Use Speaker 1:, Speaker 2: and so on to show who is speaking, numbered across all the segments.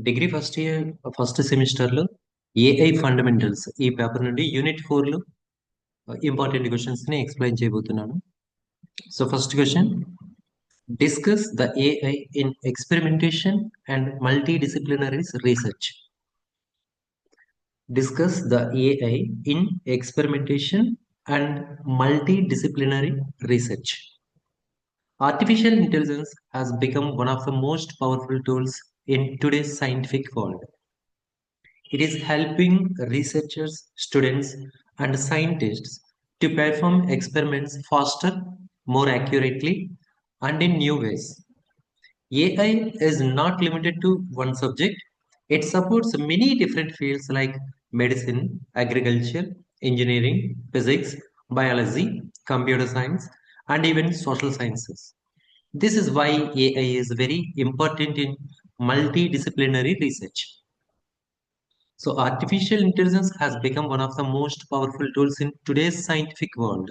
Speaker 1: Degree first year first సెమిస్టర్లో AI fundamentals ఈ paper నుండి యూనిట్ 4లో ఇంపార్టెంట్ క్వశ్చన్స్ని ఎక్స్ప్లెయిన్ చేయబోతున్నాను. So first question, discuss the AI in experimentation and multidisciplinary research. Discuss the AI in experimentation and multidisciplinary research. Artificial intelligence has become one of the most powerful tools in today's scientific world. It is helping researchers, students, and scientists to perform experiments faster, more accurately, and in new ways. AI is not limited to one subject. It supports many different fields like medicine, agriculture, engineering, physics, biology, computer science, and even social sciences. This is why AI is very important in multidisciplinary research. So, artificial intelligence has become one of the most powerful tools in today's scientific world.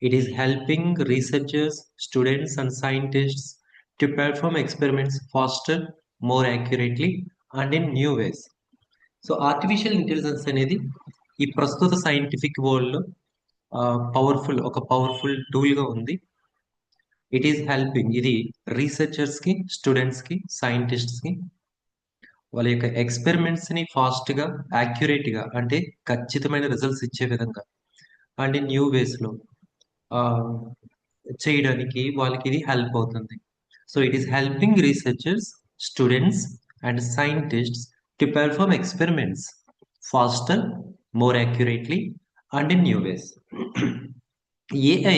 Speaker 1: It is helping researchers, students, and scientists to perform experiments faster, more accurately, and in new ways. So artificial intelligence అనేది ఈ ప్రస్తుత scientific వరల్డ్లో powerful టూల్గా ఉంది. It is helping, ఇది రీసెర్చర్స్కి, స్టూడెంట్స్కి, సైంటిస్ట్స్కి వాళ్ళ యొక్క ఎక్స్పెరిమెంట్స్ని ఫాస్ట్గా, యాక్యురేట్గా అంటే ఖచ్చితమైన రిజల్ట్స్ ఇచ్చే విధంగా అండ్ న్యూ వేస్లో చేయడానికి వాళ్ళకి ఇది హెల్ప్ అవుతుంది. So it is helping researchers, students and scientists to perform experiments faster, more accurately and in new ways. AI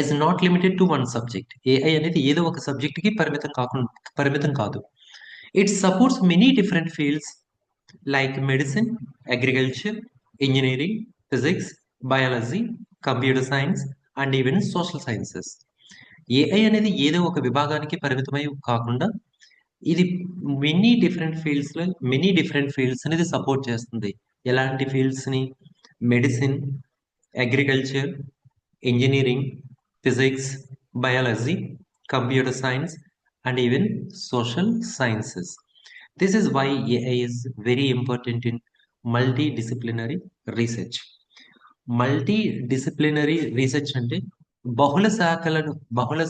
Speaker 1: is not limited to one subject. AI అనేది ఏదో ఒక సబ్జెక్ట్కి పరిమితం కాదు. It supports many different fields like medicine, agriculture, engineering, physics, biology, computer science and even social sciences. AI అనేది ఏదో ఒక విభాగానికి పరిమితమై కాకుండా ఇది మెనీ డిఫరెంట్ ఫీల్డ్స్ అనేది సపోర్ట్ చేస్తుంది. ఎలాంటి ఫీల్డ్స్ని? Medicine, agriculture, engineering, physics, biology, computer science and even social sciences. This is why AI is very important in multidisciplinary research. Multidisciplinary research అంటే బహుళ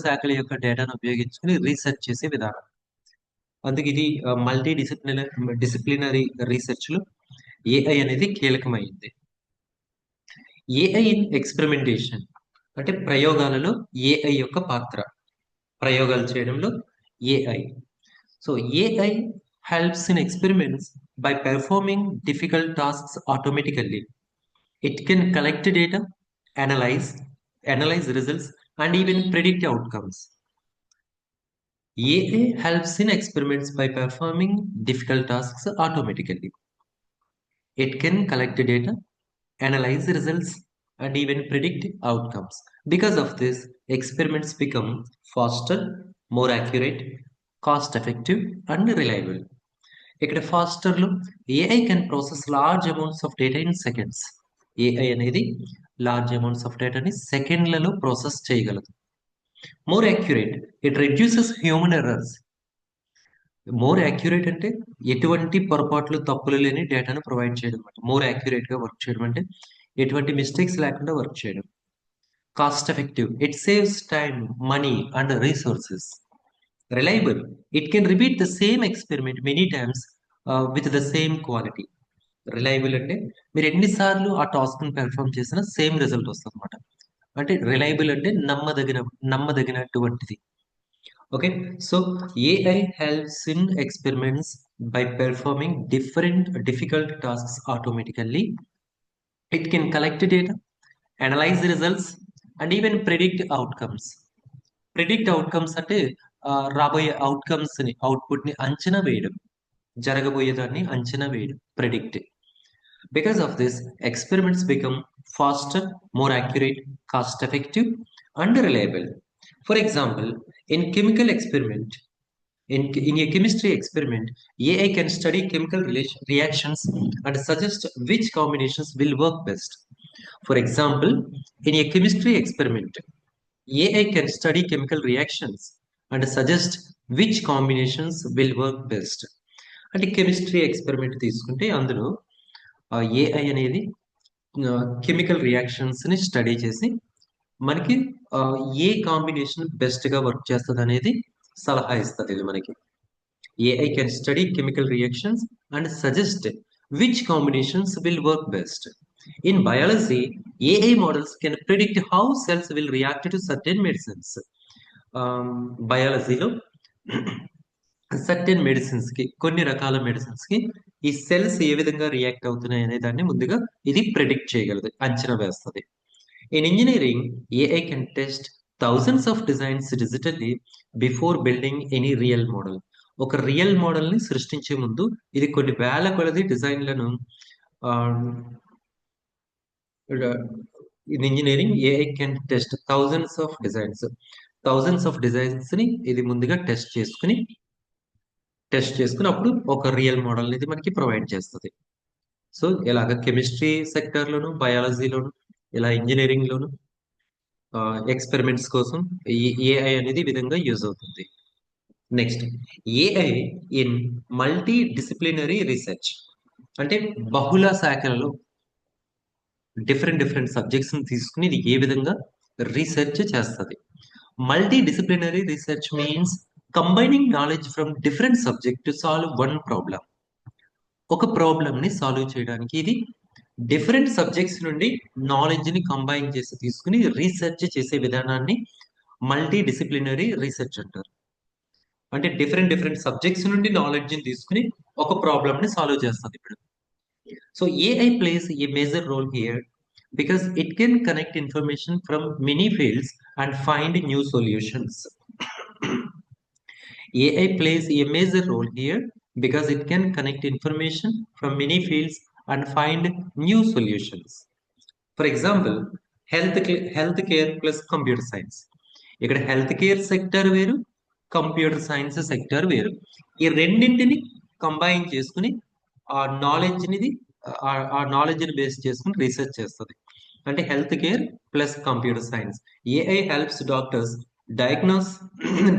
Speaker 1: శాఖల యొక్క డేటాను ఉపయోగించుకుని రీసెర్చ్ చేసే విధానం. అందుకే ఇది డిసిప్లినరీ రీసెర్చ్లో ఏఐ అనేది కీలకమైంది. ఏఐ ఇన్ ఎక్స్పెరిమెంటేషన్ అంటే ప్రయోగాలలో ఏఐ యొక్క పాత్ర, ప్రయోగాలు చేయడంలో AI. So AI helps in experiments by performing difficult tasks automatically. It can collect data, analyze results, and even predict outcomes. AI helps in experiments by performing difficult tasks automatically. It can collect data, analyze results, and even predict outcomes. Because of this, experiments become faster, more accurate, cost-effective, and reliable. ఇక్కడ ఫాస్టర్లో AI can process large amounts of data in seconds. AI అనేది large amounts of డేటాని సెకండ్లలో process చేయగలదు. More accurate, it reduces human errors. More accurate అంటే ఎటువంటి పొరపాట్లు, తప్పులు లేని డేటాను ప్రొవైడ్ చేయడం అనమాట. మోర్ యాక్యురేట్గా వర్క్ చేయడం అంటే ఎటువంటి మిస్టేక్స్ లేకుండా వర్క్ చేయడం. Cost effective, it saves time, money and resources. Reliable, it can repeat the same experiment many times with the same quality. Reliable అంటే మీరు ఎన్నిసార్లు ఆ టాస్క్ని పెర్ఫామ్ చేసినా సేమ్ రిజల్ట్ వస్తుంది అనమాట. అంటే రిలయబుల్ అంటే నమ్మదగినటువంటిది. Okay, so AI helps in experiments by performing difficult tasks automatically. It can collect data, analyse results and even predict outcomes. Predict outcomes అంటే రాబోయే అవుట్పుట్ని అంచనా వేయడం, జరగబోయేదాన్ని అంచనా వేయడం, predict. Because of this, experiments become faster, more accurate, cost effective and reliable. For example, in a chemistry experiment, AI can study chemical reactions and suggest which combinations will work best. For example, in a chemistry experiment, AI can study chemical reactions and suggest which combinations will work best. అంటే chemistry experiment తీసుకుంటే అందులో AI అనేది chemical reactions ని study చేసి మనకి ఆ, ఏ combination best గా work చేస్తుంది అనేది సలహా ఇస్తుంది ఇది మనకి. AI can study chemical reactions and suggest which combinations will work best. In biology, AI models can predict how cells will react to certain medicines. బయాలజీలో సర్టెన్ మెడిసిన్స్ కి, కొన్ని రకాల మెడిసిన్స్ కి ఈ సెల్స్ ఏ విధంగా రియాక్ట్ అవుతున్నాయి అనే దాన్ని ముందుగా ఇది ప్రెడిక్ట్ చేయగలదు, అంచనా వేస్తుంది. In engineering, AI can test thousands of designs digitally before building any real model. ఒక రియల్ మోడల్ ని సృష్టించే ముందు ఇది కొన్ని వేల కొలది డిజైన్లను in engineering AI can test thousands of designs ని ఇది ముందుగా టెస్ట్ చేసుకుని అప్పుడు ఒక రియల్ మోడల్ ఇది మనకి ప్రొవైడ్ చేస్తుంది. సో ఇలాగ కెమిస్ట్రీ సెక్టర్ లోను, బయాలజీలోను, ఇలా ఇంజనీరింగ్ లోను ఎక్స్పెరిమెంట్స్ కోసం ఈ ఏఐ అనేది ఈ విధంగా యూజ్ అవుతుంది. Next, AI in multi disciplinary research. అంటే బహుళ శాఖలలో డిఫరెంట్ సబ్జెక్ట్స్ ని తీసుకుని ఇది ఏ విధంగా రీసెర్చ్ చేస్తుంది. Multi disciplinary research means combining knowledge from different subject to solve one problem. ఒక ప్రాబ్లమ్ ని సాల్వ్ చేయడానికి ఇది డిఫరెంట్ సబ్జెక్ట్స్ నుండి నాలెడ్జ్ ని కంబైన్ చేసి తీసుకుని రీసెర్చ్ చేసే విధానాన్ని మల్టీ డిసిప్లినరీ రీసెర్చ్ అంటారు. అంటే డిఫరెంట్ సబ్జెక్ట్స్ నుండి నాలెడ్జ్ ని తీసుకుని ఒక ప్రాబ్లమ్ ని సాల్వ్ చేస్తుంది ఇప్పుడు. So AI plays a major role here because it can connect information from many fields and find new solutions. AI plays a major role here because it can connect information from many fields and find new solutions. For example, healthcare plus computer science. ఇక్కడ health care sector వేరు, computer science sector వేరు. ఈ రెండింటిని combine చేసుకుని ఆ knowledge ని base చేసుకుని research చేస్తుంది. అంటే health care plus computer science. AI helps doctors diagnose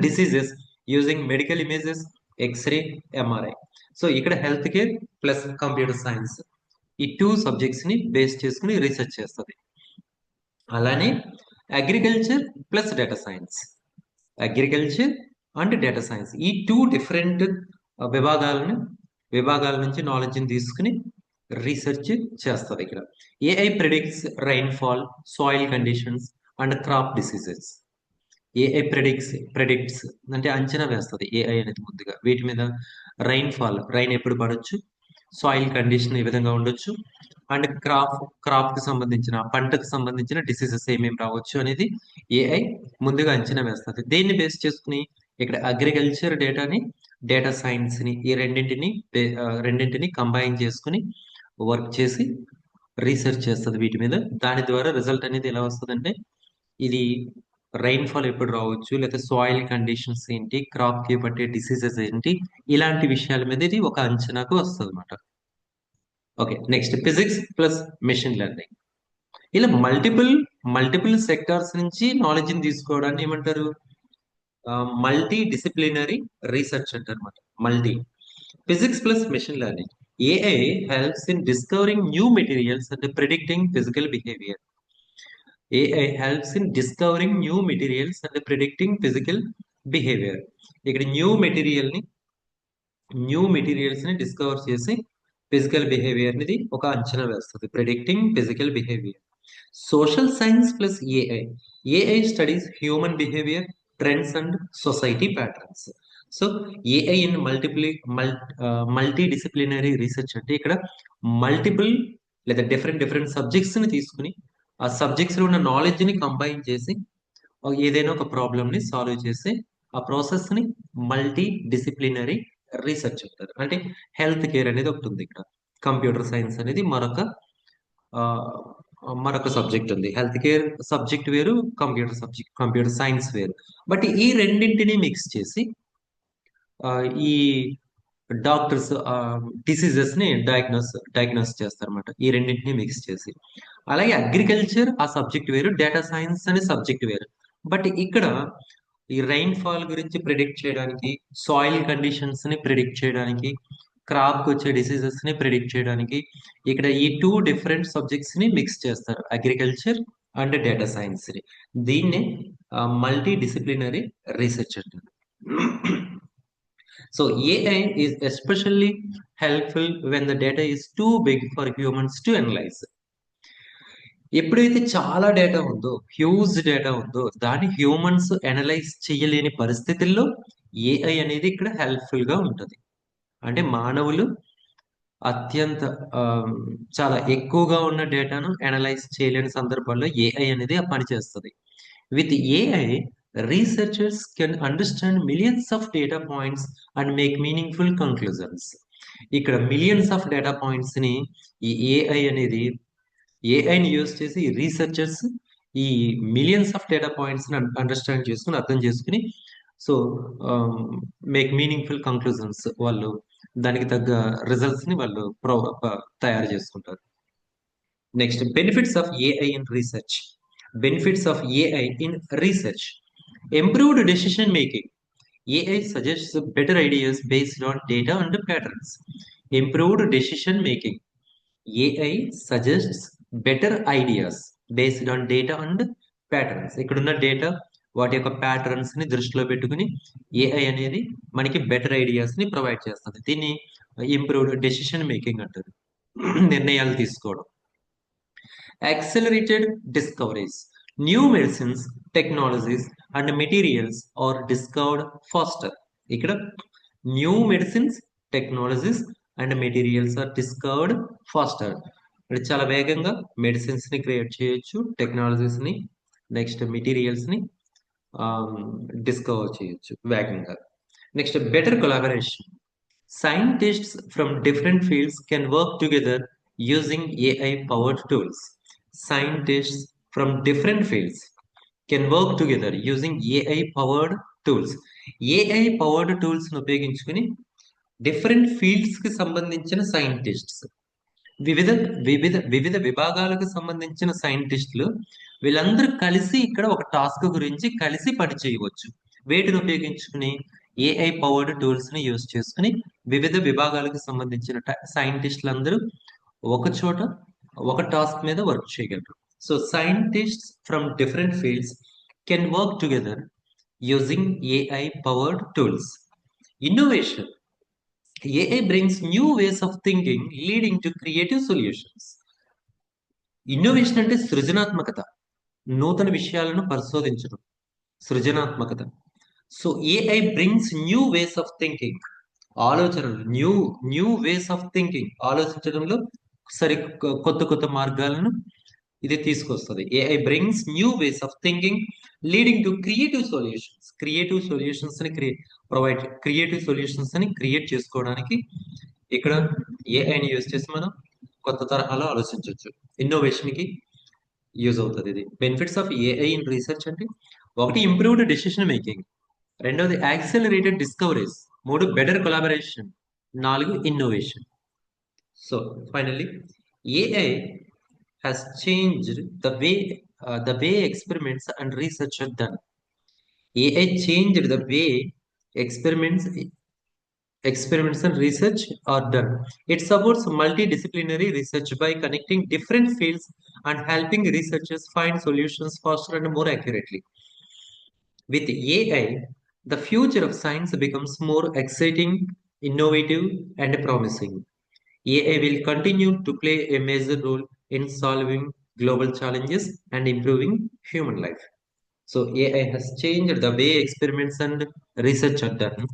Speaker 1: diseases using medical images, X-ray, MRI. So ఇక్కడ health care plus computer science ఈ టూ సబ్జెక్ట్స్ ని బేస్ చేసుకుని రీసెర్చ్ చేస్తుంది. అలానే agriculture plus data science. Agriculture and data science ఈ two different విభాగాల నుంచి knowledge ని తీసుకుని రీసెర్చ్ చేస్తుంది. ఇక్కడ AI predicts rainfall, soil conditions and crop diseases. AI predicts అంటే అంచనా వేస్తుంది ఏఐ అనేది ముందుగా వీటి మీద. రైన్ ఎప్పుడు పడవచ్చు, సాయిల్ కండిషన్ ఏ విధంగా ఉండొచ్చు, అండ్ క్రాప్ కి సంబంధించిన, పంటకు సంబంధించిన డిసీజెస్ ఏమేమి రావచ్చు అనేది ఏఐ ముందుగా అంచనా వేస్తుంది. దేన్ని బేస్ చేసుకుని ఇక్కడ అగ్రికల్చర్ డేటాని, డేటా సైన్స్ ని ఈ రెండింటిని కంబైన్ చేసుకుని వర్క్ చేసి రీసెర్చ్ చేస్తుంది వీటి మీద. దాని ద్వారా రిజల్ట్ అనేది ఎలా వస్తుందంటే ఇది రైన్ఫాల్ ఎప్పుడు రావచ్చు, లేకపోతే సాయిల్ కండిషన్స్ ఏంటి, క్రాప్ కి పట్టే డిసీజెస్ ఏంటి, ఇలాంటి విషయాల మీద ఇది ఒక అంచనాకు వస్తుంది అనమాట. Okay, next physics plus machine learning. ఇలా మల్టిపుల్ సెక్టార్స్ నుంచి నాలెడ్జ్ ని తీసుకోవడాన్ని ఏమంటారు, మల్టీ డిసిప్లినరీ రీసెర్చ్ అంటారు అనమాట. Multi physics plus machine learning. AI helps in discovering new materials and predicting physical behaviour. AI helps in discovering new materials and predicting physical behavior. ఇక్కడ new materials ని discover చేసి physical behaviour ని ఒక అంచనా వేస్తుంది. Predicting physical behaviour. Social science plus AI studies human behaviour, trends and society patterns. So AI in multi disciplinary research అంటే ఇక్కడ multiple లేదా డిఫరెంట్ సబ్జెక్ట్స్ ని తీసుకుని ఆ సబ్జెక్ట్స్ లో ఉన్న నాలెడ్జ్ ని కంబైన్ చేసి ఏదైనా ఒక ప్రాబ్లమ్ ని సాల్వ్ చేసి ఆ ప్రాసెస్ ని మల్టీ డిసిప్లినరీ రీసెర్చ్ అంటారు. అంటే హెల్త్ కేర్ అనేది ఒకటి ఉంది ఇక్కడ, కంప్యూటర్ సైన్స్ అనేది మరొక సబ్జెక్ట్ ఉంది. హెల్త్ కేర్ సబ్జెక్ట్ వేరు, కంప్యూటర్ సైన్స్ వేరు. బట్ ఈ రెండింటిని మిక్స్ చేసి ఈ డాక్టర్స్ డిసీజెస్ ని డయాగ్నోస్ చేస్తారన్నమాట, ఈ రెండింటిని మిక్స్ చేసి. అలాగే అగ్రికల్చర్ ఆ సబ్జెక్ట్ వేరు, డేటా సైన్స్ అనే సబ్జెక్ట్ వేరు. బట్ ఇక్కడ ఈ రైన్ ఫాల్ గురించి ప్రిడిక్ట్ చేయడానికి, సాయిల్ కండిషన్స్ ని ప్రిడిక్ట్ చేయడానికి, క్రాప్కి వచ్చే డిసీజెస్ని ప్రిడిక్ట్ చేయడానికి ఇక్కడ ఈ 2 డిఫరెంట్ సబ్జెక్ట్స్ని మిక్స్ చేస్తారు, అగ్రికల్చర్ అండ్ డేటా సైన్స్ని. దీన్నే మల్టీ డిసిప్లినరీ రీసెర్చ్ అంటారు. So AI is especially helpful when the data is too big for humans to analyze. ఎప్పుడైతే చాలా డేటా ఉందో, హ్యూజ్ డేటా ఉందో, దాన్ని హ్యూమన్స్ అనలైజ్ చేయలేని పరిస్థితుల్లో ఏఐ అనేది ఇక్కడ హెల్ప్ఫుల్ గా ఉంటుంది. అంటే మానవులు అత్యంత చాలా ఎక్కువగా ఉన్న డేటాను అనలైజ్ చేయలేని సందర్భాల్లో ఏఐ అనేది ఆ పని చేస్తుంది. With AI researchers can understand millions of data points and make meaningful conclusions. ఇక్కడ మిలియన్స్ ఆఫ్ డేటా పాయింట్స్ ని ఈ ఏఐ అనేది ఏఐని యూజ్ చేసి రీసెర్చర్స్ ఈ millions of data points understand చేసుకుని అర్థం చేసుకుని సో మేక్ మీనింగ్ఫుల్ కంక్లూజన్స్, వాళ్ళు దానికి తగ్గ రిజల్ట్స్ ని వాళ్ళు తయారు చేసుకుంటారు. Next, benefits of AI in research. Benefits of AI in research: improved decision making. AI suggests better ideas based on data and patterns. Improved decision making. AI suggests better ideas based on data and patterns. ఇక్కడున్న data వాటి యొక్క patterns ని దృష్టిలో పెట్టుకుని AI అనేది మనకి better ideas ని provide చేస్తుంది. దీన్ని ఇంప్రూవ్డ్ డెసిషన్ మేకింగ్ అంటారు, నిర్ణయాలు తీసుకోవడం. Accelerated discoveries. New medicines, technologies, and materials are discovered faster. ఇక్కడ new medicines, technologies and materials are discovered faster. అంటే చాలా వేగంగా మెడిసిన్స్ ని క్రియేట్ చేయొచ్చు, టెక్నాలజీస్ ని, నెక్స్ట్ మెటీరియల్స్ ని డిస్కవర్ చేయొచ్చు వేగంగా. Next, better collaboration. Scientists from different fields can work together using AI powered tools. Scientists from different fields can work together using AI powered tools. AI powered tools ను ఉపయోగించుకుని different fields కి సంబంధించిన scientists, వివిధ వివిధ వివిధ విభాగాలకు సంబంధించిన సైంటిస్టులు వీళ్ళందరూ కలిసి ఇక్కడ ఒక టాస్క్ గురించి కలిసి పని చేయవచ్చు. వీటిని ఉపయోగించుకుని ఏఐ పవర్డ్ టూల్స్ ని యూజ్ చేసుకుని వివిధ విభాగాలకు సంబంధించిన సైంటిస్టులు ఒక చోట ఒక టాస్క్ మీద వర్క్ చేయగలరు. So scientists from different fields can work together using AI powered tools. Innovation. AI brings new ways of thinking leading to creative solutions. Innovation అంటే సృజనాత్మకత, నూతన విషయాలను పరిశోధించడం, సృజనాత్మకత. So AI brings new ways of thinking, ఆలోచనలు, new ways of thinking, ఆలోచించడంలో కొత్త కొత్త మార్గాలను ఇది తీసుకొస్తుంది. AI brings new ways of thinking leading to creative solutions. Creative solutions ని క్రియేటివ్ సొల్యూషన్స్ ని క్రియేట్ చేసుకోవడానికి ఇక్కడ ఏఐని యూజ్ చేసి మనం కొత్త తరహాలో ఆలోచించవచ్చు. ఇన్నోవేషన్ కి యూజ్ అవుతుంది ఇది. Benefits of AI in research అంటే: ఒకటి, ఇంప్రూవ్డ్ డెసిషన్ మేకింగ్. రెండవది, యాక్సెలరేటెడ్ డిస్కవరీస్. మూడు, బెటర్ కొలాబరేషన్. నాలుగు, innovation. So finally, AI has changed the way experiments and research are done. AI changed the way experiments and research are done. It supports multidisciplinary research by connecting different fields and helping researchers find solutions faster and more accurately. With AI, the future of science becomes more exciting, innovative, and promising. AI will continue to play a major role in solving global challenges and improving human life. So AI has changed the way experiments and research are done.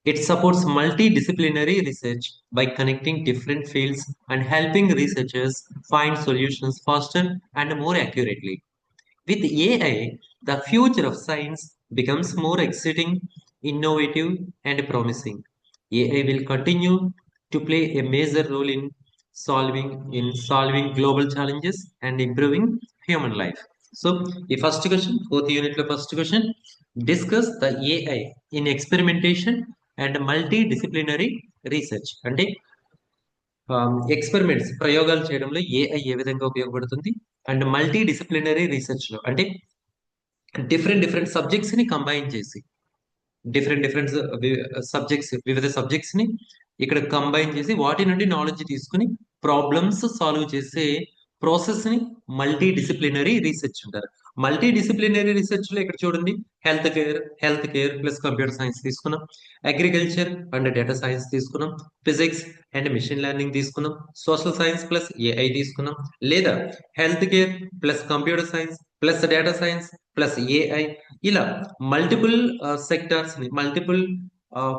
Speaker 1: It supports multidisciplinary research by connecting different fields and helping researchers find solutions faster and more accurately. With AI, the future of science becomes more exciting, innovative, and promising. AI will continue to play a major role in solving global challenges and improving human life. So, the first question, fourth unit first question, discuss the AI in experimentation and multidisciplinary research. అంటే experiments, ప్రయోగాలు చేయడంలో AI ఏ విధంగా ఉపయోగపడుతుంది, and multidisciplinary research లో అంటే different subjects ని combine చేసి వివిధ సబ్జెక్ట్స్ ని ఇక్కడ కంబైన్ చేసి వాటి నుండి నాలెడ్జ్ తీసుకుని ప్రాబ్లమ్స్ సాల్వ్ చేసే ప్రాసెస్ ని మల్టీ డిసిప్లినరీ రీసెర్చ్ అంటారు. మల్టీ డిసిప్లినరీ రీసెర్చ్ లో ఇక్కడ చూడండి, health care plus computer science తీసుకున్నాం, అగ్రికల్చర్ అండ్ డేటా సైన్స్ తీసుకున్నాం, ఫిజిక్స్ అండ్ మిషన్ లెర్నింగ్ తీసుకున్నాం, సోషల్ సైన్స్ ప్లస్ ఏఐ తీసుకున్నాం, లేదా health care plus computer science plus data science plus AI, ఇలా మల్టిపుల్ సెక్టార్స్ ని, మల్టిపుల్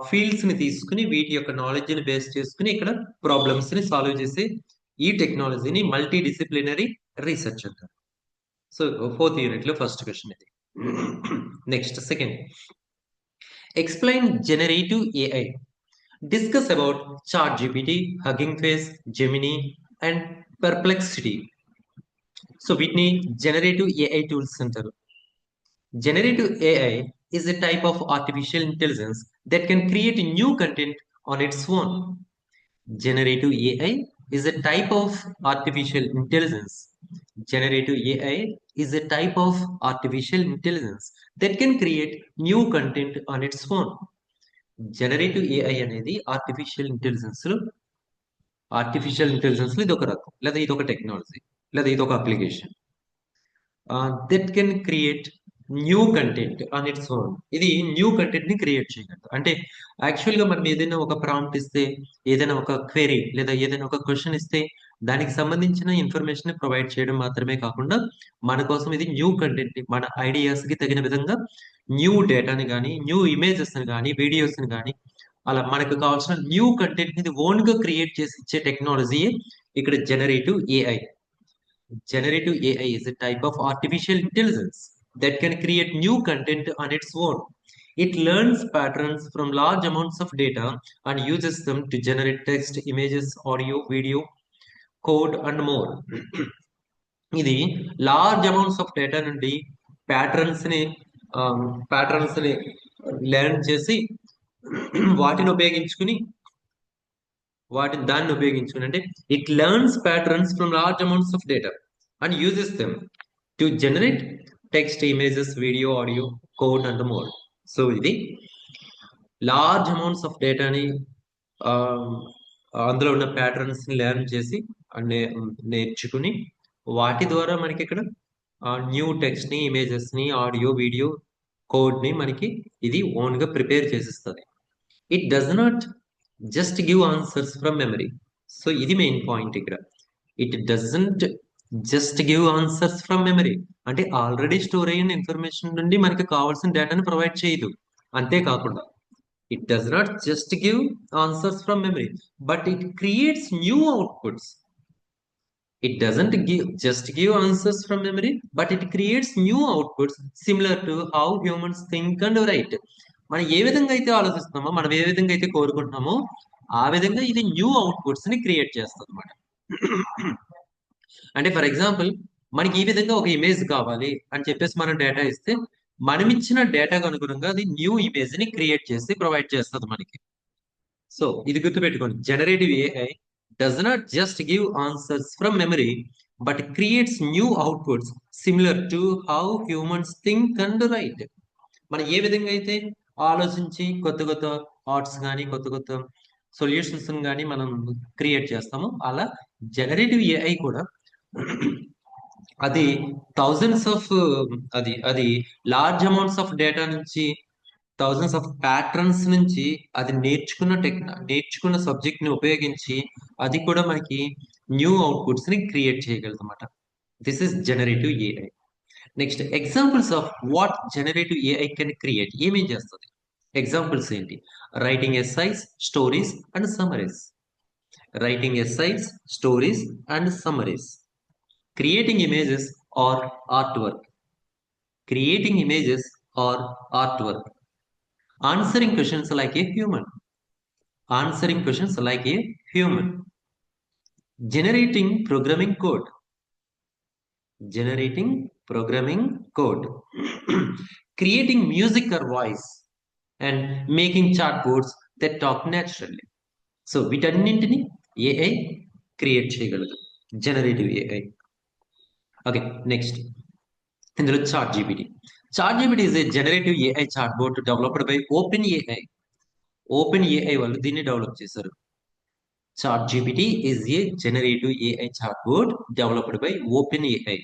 Speaker 1: ఫీల్డ్స్ ని తీసుకుని వీటి యొక్క నాలెడ్జ్ ని బేస్ చేసుకుని ఇక్కడ ప్రాబ్లమ్స్ ని సాల్వ్ చేసే ఈ టెక్నాలజీని మల్టీ డిసిప్లినరీ రీసెర్చ్ అంటారు. సో 4th యూనిట్ లో ఫస్ట్ క్వశ్చన్ ఇది. Next second, explain generative AI. Discuss about ChatGPT, Hugging Face, Gemini and Perplexity. So వీటిని జనరేటివ్ ఏఐ టూల్స్ అంటారు. Generative AI is a type of artificial intelligence that can create new content on its own. Generative AI is a type of artificial intelligence. Generative AI is a type of artificial intelligence that can create new content on its own. Generative AI అనేది artificial intelligence లో ఇది ఒక రకం, లేదా ఇది ఒక technology, లేదా ఇది ఒక application that can create new content on its own. ఇది న్యూ కంటెంట్ ని క్రియేట్ చేయగలదు. అంటే యాక్చువల్ గా మనం ఏదైనా ఒక ప్రాంప్ట్ ఇస్తే, ఏదైనా ఒక క్వెరీ లేదా ఏదైనా ఒక క్వశ్చన్ ఇస్తే దానికి సంబంధించిన ఇన్ఫర్మేషన్ ప్రొవైడ్ చేయడం మాత్రమే కాకుండా మన కోసం ఇది న్యూ కంటెంట్ ని, మన ఐడియాస్ కి తగిన విధంగా న్యూ డేటాని కానీ, న్యూ ఇమేజెస్ ని కానీ, వీడియోస్ ని కానీ, అలా మనకు కావాల్సిన న్యూ కంటెంట్ ని ఓన్ గా క్రియేట్ చేసి ఇచ్చే టెక్నాలజీ ఇక్కడ generative AI. Generative AI is a type of artificial intelligence that can create new content on its own. It learns patterns from large amounts of data and uses them to generate text, images, audio, video, code, and more. ఇది large amounts of data నుండి patterns ని learn చేసి వాటిని ఉపయోగించుకుని అంటే it learns patterns from large amounts of data and uses them to generate text, images, video, audio, code and more. So ఇది large amounts of డేటాని అందులో ఉన్న ప్యాటర్న్స్ ని లెర్న్ చేసి నేర్చుకుని వాటి ద్వారా మనకి ఇక్కడ న్యూ టెక్స్ట్ ని, ఇమేజెస్ ని, ఆడియో, వీడియో, కోడ్ ని మనకి ఇది ఓన్ గా ప్రిపేర్ చేసిస్తుంది. It does not just give answers from memory. So ఇది మెయిన్ పాయింట్ ఇక్కడ. It doesn't just give answers from memory అంటే ఆల్రెడీ స్టోర్ అయిన ఇన్ఫర్మేషన్ నుండి మనకి కావాల్సిన డేటాను ప్రొవైడ్ చేయదు. అంతేకాకుండా it does not just give answers from memory but it creates new outputs. It doesn't just give answers from memory, but it creates new outputs similar to how humans think and write. మనం ఏ విధంగా అయితే ఆలోచిస్తున్నామో, మనం ఏ విధంగా అయితే కోరుకుంటున్నామో ఆ విధంగా ఇది new outputs ని క్రియేట్ చేస్తుంది అన్నమాట. అంటే ఫర్ ఎగ్జాంపుల్ మనకి ఈ విధంగా ఒక ఇమేజ్ కావాలి అని చెప్పేసి మనం డేటా ఇస్తే మనం ఇచ్చిన డేటాకు అనుగుణంగా అది న్యూ ఇమేజ్ ని క్రియేట్ చేసి ప్రొవైడ్ చేస్తుంది మనకి. సో ఇది గుర్తుపెట్టుకోండి, generative AI does not just give answers from memory but creates new outputs similar to how humans think and write. మనం ఏ విధంగా అయితే ఆలోచించి కొత్త కొత్త ఆర్ట్స్ కానీ, కొత్త కొత్త సొల్యూషన్స్ కానీ మనం క్రియేట్ చేస్తామో అలా జనరేటివ్ ఏఐ కూడా అది థౌజండ్స్ ఆఫ్ అది లార్జ్ అమౌంట్స్ ఆఫ్ డేటా నుంచి, థౌజండ్స్ ఆఫ్ ప్యాటర్న్స్ నుంచి అది నేర్చుకున్న సబ్జెక్ట్ ని ఉపయోగించి అది కూడా మనకి న్యూ అవుట్పుట్స్ ని క్రియేట్ చేయగలదు అన్నమాట. This is generative AI. Next, examples of what generative AI can create. ఏమేం చేస్తుంది? ఎగ్జాంపుల్స్ ఏంటి? Writing essays, stories and summaries. Writing essays, stories and summaries. Creating images or art work. Creating images or art work. Answering questions like a human. Answering questions like a human. Generating programming code. Generating programming code. Creating music or voice. And making chatbots that talk naturally. So, వీటన్నింటిని AI create చేయగలదు, జనరేటివ్ AI. Okay, next ఇందులో ChatGPT. ChatGPT is a generative AI chatbot developed by OpenAI. OpenAI వాళ్ళు దీన్ని develop చేశారు. ChatGPT is a generative AI chatbot developed by OpenAI.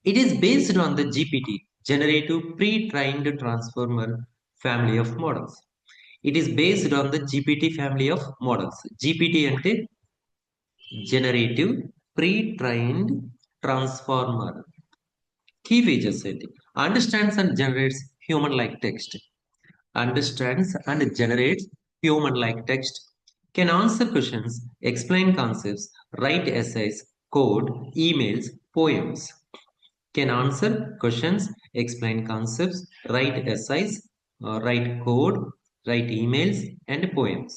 Speaker 1: It is based on the GPT, generative pre-trained transformer family of models. It is based on the GPT family of models. GPT అంటే generative pre-trained transformer. Key features ఏంటి? Understands and generates human-like text. Understands and generates human-like text. Can answer questions, explain concepts, write essays, code, emails, poems. Can answer questions, explain concepts, write essays, write code, write emails, and poems.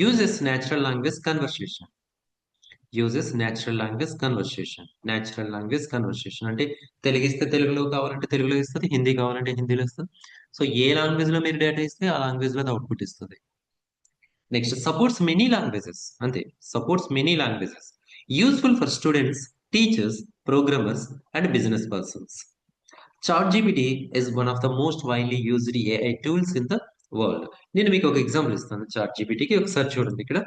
Speaker 1: Uses natural language conversation. Uses natural language conversation. Natural language conversation అంటే తెలుగు ఇస్తే తెలుగులో కావాలంటే తెలుగులో ఇస్తుంది, హిందీ కావాలంటే హిందీలో ఇస్తుంది. So ఏ లాంగ్వేజ్ లో మీరు డేటా ఇస్తే ఆ లాంగ్వేజ్ లో అది అవుట్పుట్ ఇస్తుంది. నెక్స్ట్ సపోర్ట్స్ మెనీ లాంగ్వేజెస్, అంతే, supports many languages. Useful for students, teachers, programmers and business persons. ChatGPT is one of the most widely used AI tools in the world. నేను మీకు ఒక example ఇస్తాను ChatGPTకి. ఒకసారి చూడండి, ఇక్కడ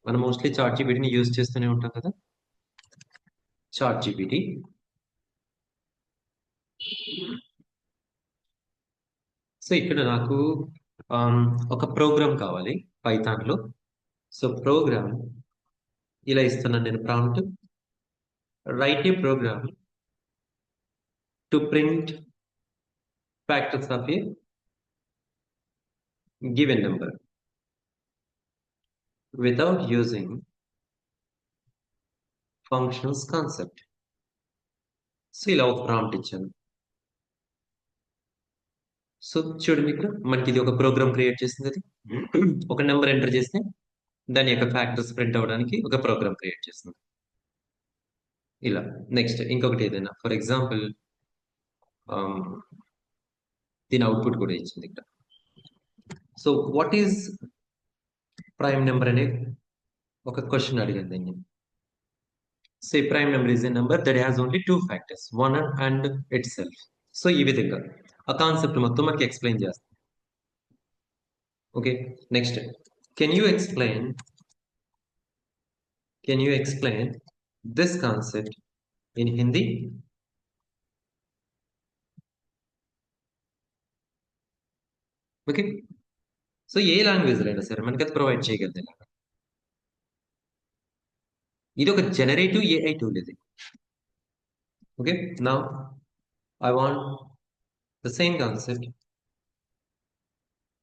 Speaker 1: మనం మోస్ట్లీ ChatGPTని యూజ్ చేస్తూనే ఉంటాం కదా. ChatGPT. సో ఇక్కడ నాకు ఒక ప్రోగ్రామ్ కావాలి పైథాన్లో. సో ప్రోగ్రామ్ ఇలా ఇస్తున్నాను నేను, prompt write a program to print factors of a given number without using functions concept. So ఇలా ఒక ప్రాంప్ట్ ఇచ్చాను. సో చూడండి, ఇక్కడ మనకి ఇది ఒక ప్రోగ్రామ్ క్రియేట్ చేసింది. అది ఒక నెంబర్ ఎంటర్ చేస్తే దాని యొక్క ఫ్యాక్టర్స్ ప్రింట్ అవ్వడానికి ఒక ప్రోగ్రామ్ క్రియేట్ చేస్తుంది. ఇలా నెక్స్ట్ ఇంకొకటి ఏదైనా, ఫర్ ఎగ్జాంపుల్ దీని అవుట్పుట్ కూడా ఇచ్చింది ఇక్కడ. So what is prime number అనే ఒక క్వశ్చన్ అడిగింది దీన్ని. Say prime number is a number that has only 2 factors, 1 and itself. So ఈ విధంగా ఆ కాన్సెప్ట్ మొత్తం మనకి ఎక్స్ప్లెయిన్ చేస్తాం. Okay, next can you explain this concept in Hindi? Okay, so ఏ లాంగ్వేజ్ అయినా సరే మనకి అది ప్రొవైడ్ చేయగలదు. ఇది ఒక జనరేటివ్ ఏఐ టూల్ ఇది. Okay, now I want the same concept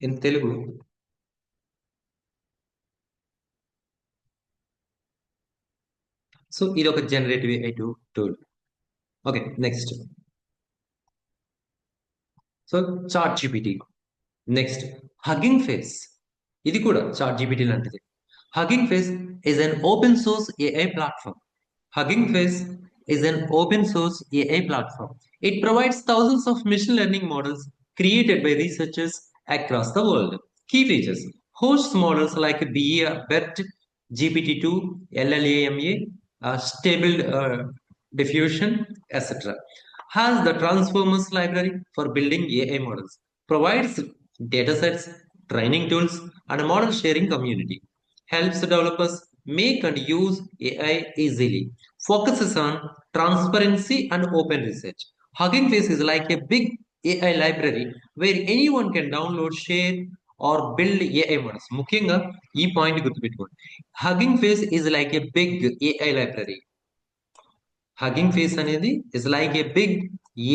Speaker 1: in Telugu. So ఇది ఒక generative AI tool. Okay, next so ChatGPT. Next hugging Face, ఇది కూడా ChatGPT లాంటిది. Hugging face is an open source AI platform. Hugging Face is an open source AI platform. It provides thousands of machine learning models created by researchers across the world. Key features: hosts models like BERT, GPT-2, LLAMA, Stable Diffusion, etc. Has the Transformers library for building AI models. Provides datasets, training tools, and a model sharing community. Helps developers make and use AI easily. Focuses on transparency and open research. Hugging Face is like a big AI library where anyone can download, share, or build AI models. ముఖ్యంగా ఈ point గుర్తుపెట్టుకోండి. Hugging Face is like a big AI library. Hugging Face అనేది is like a big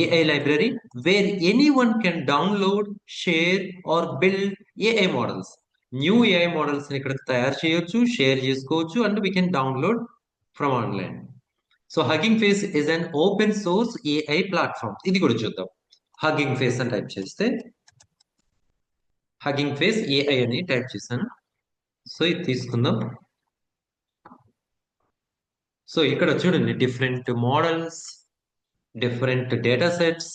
Speaker 1: AI library where anyone can download, share or build AI models. New AI models ఇక్కడ తయారు చేయొచ్చు, షేర్ చేసుకోవచ్చు, and we can download from online. So Hugging Face is an open source AI platform. ఇది కూడా చూద్దాం. హగ్గింగ్ ఫేస్ అని టైప్ చేస్తే హగ్గింగ్ ఫేస్ ఏఐ అని టైప్ చేశాను. సో ఇది తీసుకుందాం. సో ఇక్కడ చూడండి, different models, different data sets,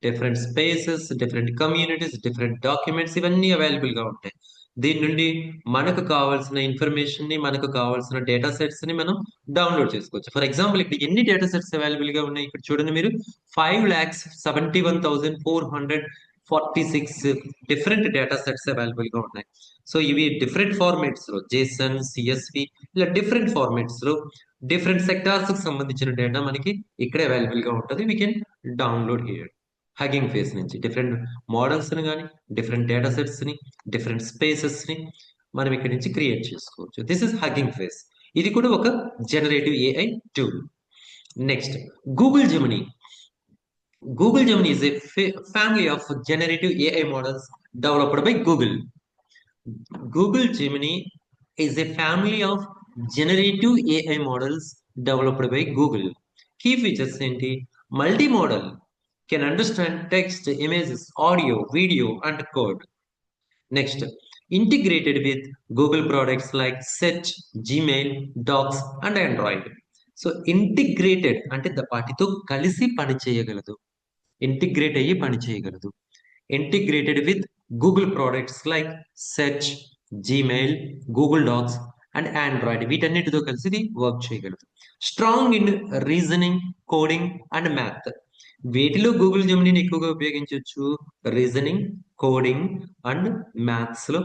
Speaker 1: different spaces, different communities, different documents, ఇవన్నీ అవైలబుల్గా ఉంటాయి. దీని నుండి మనకు కావాల్సిన ఇన్ఫర్మేషన్ ని, మనకు కావాల్సిన డేటా సెట్స్ ని మనం డౌన్లోడ్ చేసుకోవచ్చు. ఫర్ ఎగ్జాంపుల్ ఇక్కడ ఎన్ని డేటా సెట్స్ అవైలబుల్ గా ఉన్నాయి ఇక్కడ చూడండి మీరు. 5,71,400 46 డిఫరెంట్ డేటా సెట్స్ అవైలబుల్ గా ఉన్నాయి. సో ఇవి డిఫరెంట్ ఫార్మాట్స్ లో జేసన్, సిఎస్వి ఇలా డిఫరెంట్ ఫార్మాట్స్ లో డిఫరెంట్ సెక్టార్స్ కి సంబంధించిన డేటా మనకి ఇక్కడే అవైలబుల్ గా ఉంటుంది. We can download here. Hugging face నుంచి డిఫరెంట్ మోడల్స్ ని కానీ డిఫరెంట్ డేటా సెట్స్ ని డిఫరెంట్ స్పేసెస్ ని మనం ఇక్కడ నుంచి క్రియేట్ చేసుకోవచ్చు. This is hugging Face. ఇది కూడా ఒక generative AI tool. Next Google Gemini. Google Gemini is a family of generative AI models developed by Google. Google Gemini is a family of generative AI models developed by Google. Key features ఏంటి? Multimodal, can understand text, images, audio, video, and code. Next, integrated with Google products like Search, Gmail, Docs, and Android. So integrated అంటే వాటితో కలిసి పని చేయగలదు, integrate అయ్యి పని చేయగలదు. Integrated with Google products like Search, Gmail, Google Docs and Android, వీటన్నిటితో కలిసి ఇది వర్క్ చేయగలదు. Strong in reasoning, coding and math. వీటిలో గూగుల్ జెమినీని ఎక్కువగా ఉపయోగించవచ్చు. రీజనింగ్, కోడింగ్ అండ్ మ్యాథ్స్ లో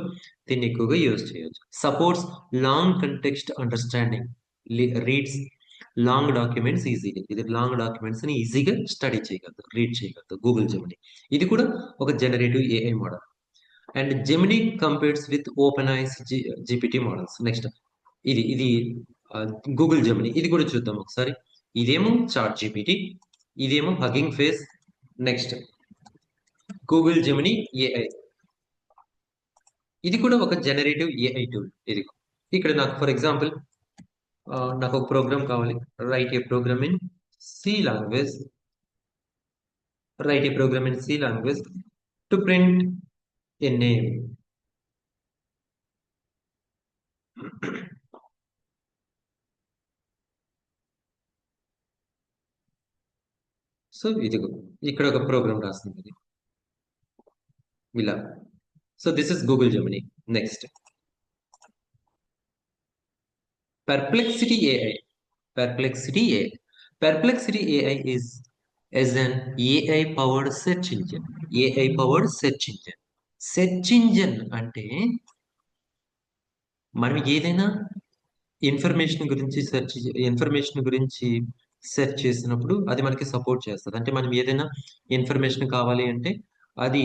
Speaker 1: దీన్ని ఎక్కువగా యూజ్ చేయొచ్చు. Supports long context understanding, reads long documents ఈజీగా. ఇది లాంగ్ డాక్యుమెంట్స్ ని ఈజీగా స్టడీ చేయగలదు, రీడ్ చేయగలదు గూగుల్ జెమినీ. ఇది కూడా ఒక generative AI model. And Gemini compares with open ice GPT models. Next ఇది ఇది గూగుల్ జెమినీ. ఇది కూడా చూద్దాం ఒకసారి. ఇదేమో చాట్ జీపీటీ, ఇదేమో hugging face. Next Google Gemini AI, ఇది కూడా ఒక జనరేటివ్ ఏఐ టూల్. ఇది ఇక్కడ నాకు ఫర్ ఎగ్జాంపుల్ నాకు ఒక ప్రోగ్రామ్ కావాలి. Write a program in C language, write a program in C language to print a name. So ఇదిగో ఇక్కడ ఒక ప్రోగ్రామ్ రాస్తుంది ఇలా. So this is Google Gemini. Next Perplexity AI. Perplexity AI. Perplexity AI is an AI powered search engine. AI powered search engine. Search engine అంటే మనం ఏదైనా information గురించి search చేసినప్పుడు అది మనకి సపోర్ట్ చేస్తుంది. అంటే మనం ఏదైనా ఇన్ఫర్మేషన్ కావాలి అంటే అది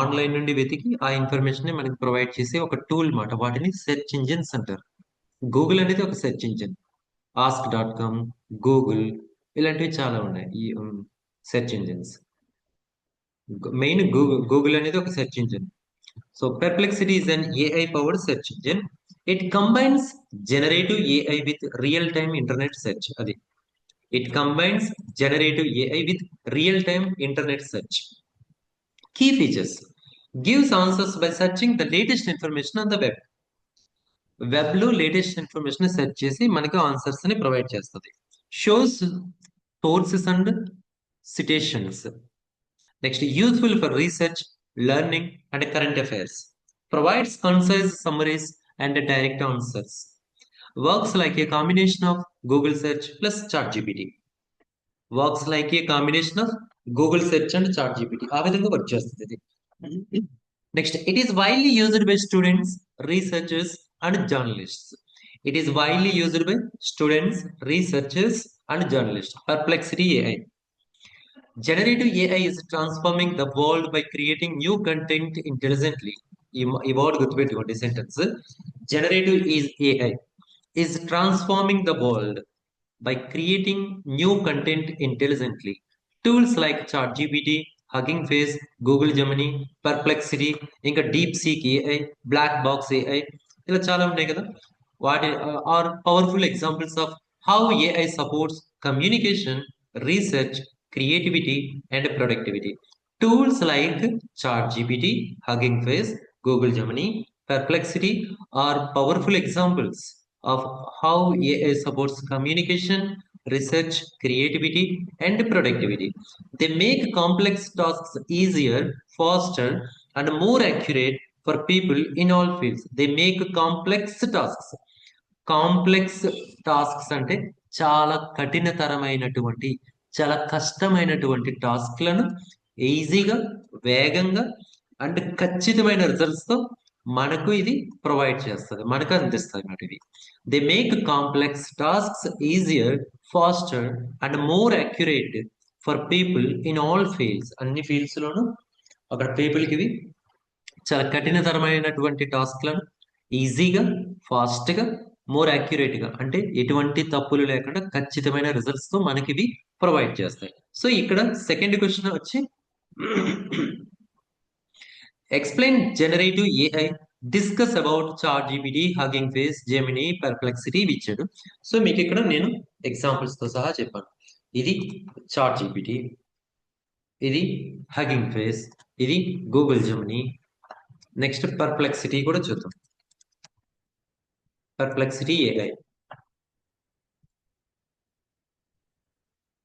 Speaker 1: ఆన్లైన్ నుండి వెతికి ఆ ఇన్ఫర్మేషన్ మనకి ప్రొవైడ్ చేసే ఒక టూల్ మాట. వాటిని సెర్చ్ ఇంజిన్స్ అంటారు. గూగుల్ అనేది ఒక సెర్చ్ ఇంజిన్. ask.com, గూగుల్ ఇలాంటివి చాలా ఉన్నాయి ఈ సెర్చ్ ఇంజిన్స్. మెయిన్ గూగుల్ అనేది ఒక search engine. So Perplexity is an AI powered search engine. It combines generative AI with real time internet search. అది it combines generative AI with real time internet search. Key features: gives answers by searching the latest information on the web. Web లో latest information search చేసి మనకి answers ని provide చేస్తుంది. Shows sources and citations. Next useful for research, learning and current affairs. Provides concise summaries and direct answers. Works like a combination of Google search plus ChatGPT. Works like a combination of Google search and ChatGPT. ఆ విధంగా work చేస్తుంది ఇది. Next it is widely used by students, researchers and journalists. It is widely used by students, researchers, and journalists. Perplexity AI. Generative AI is transforming the world by creating new content intelligently. ఈ word గుర్తుపెట్టుకోండి sentence. Generative AI is transforming the world by creating new content intelligently. Tools like ChatGPT, Hugging Face, Google Gemini, Perplexity, ఇంకా DeepSeek AI, Black Box AI, ఇలా చాలా ఉన్నాయి కదా. వాటి are powerful examples of how AI supports communication, research, creativity and productivity. Tools like ChatGPT, Hugging Face, Google Gemini, Perplexity are powerful examples of how AI supports communication, research, creativity, and productivity. They make complex tasks easier, faster, and more accurate for people in all fields. They make complex tasks. Complex tasks అంటే చాలా కఠినతరమైనటువంటి, చాలా కష్టమైనటువంటి టాస్క్లను ఈజీగా, వేగంగా and ఖచ్చితమైన రిజల్ట్స్తో మనకు ఇది provide చేస్తుంది, మనకు అందిస్తుంది అన్నమాట ఇది. They make complex tasks easier, faster and more accurate for people in all fields. అన్ని ఫీల్డ్స్లోనూ అక్కడ పీపుల్కి ఇవి చాలా కఠినతరమైనటువంటి టాస్క్లను ఈజీగా, ఫాస్ట్గా, మోర్ యాక్యురేట్గా, అంటే ఎటువంటి తప్పులు లేకుండా ఖచ్చితమైన రిజల్ట్స్తో మనకి ఇవి ప్రొవైడ్ చేస్తాయి. సో ఇక్కడ సెకండ్ క్వశ్చన్ వచ్చి explain generative AI, discuss about ChatGPT, Hugging Face, Gemini, Perplexity ఇచ్చాడు. సో మీకు ఇక్కడ నేను ఎగ్జాంపుల్స్తో సహా చెప్పాను. ఇది చాట్ జీపీటీ, ఇది హగ్గింగ్ ఫేస్, ఇది గూగుల్ జెమినీ. నెక్స్ట్ పర్ప్లెక్సిటీ కూడా చూద్దాం. Perplexity AI.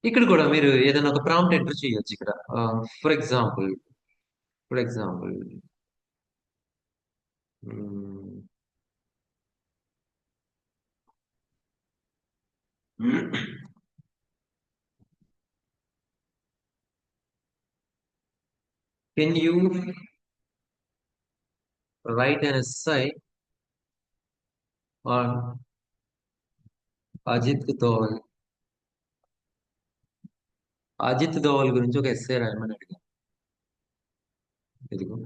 Speaker 1: ఇక్కడ కూడా మీరు ఏదైనా ఒక ప్రాంప్ట్ ఎంటర్ చేయొచ్చు ఇక్కడ. For example for example can you write an essay on Ajit Doval. Ajit Doval గురించి ఒక ఎస్సే రాయమని అడిగాను. ఇదిగో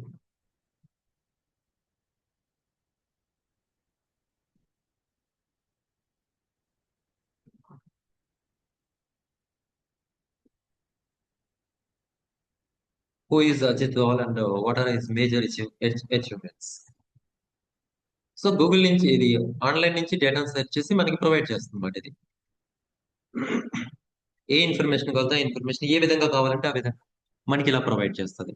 Speaker 1: who is Ajit Doval and what are his major achievements. So Google నుంచి ఇది ఆన్లైన్ నుంచి డేటాను సెర్చ్ చేసి మనకి ప్రొవైడ్ చేస్తుంది అన్నమాట. ఇది ఏ ఇన్ఫర్మేషన్ కావాలంటే ఆ ఇన్ఫర్మేషన్, ఏ విధంగా కావాలంటే ఆ విధంగా మనకి ఇలా ప్రొవైడ్ చేస్తుంది.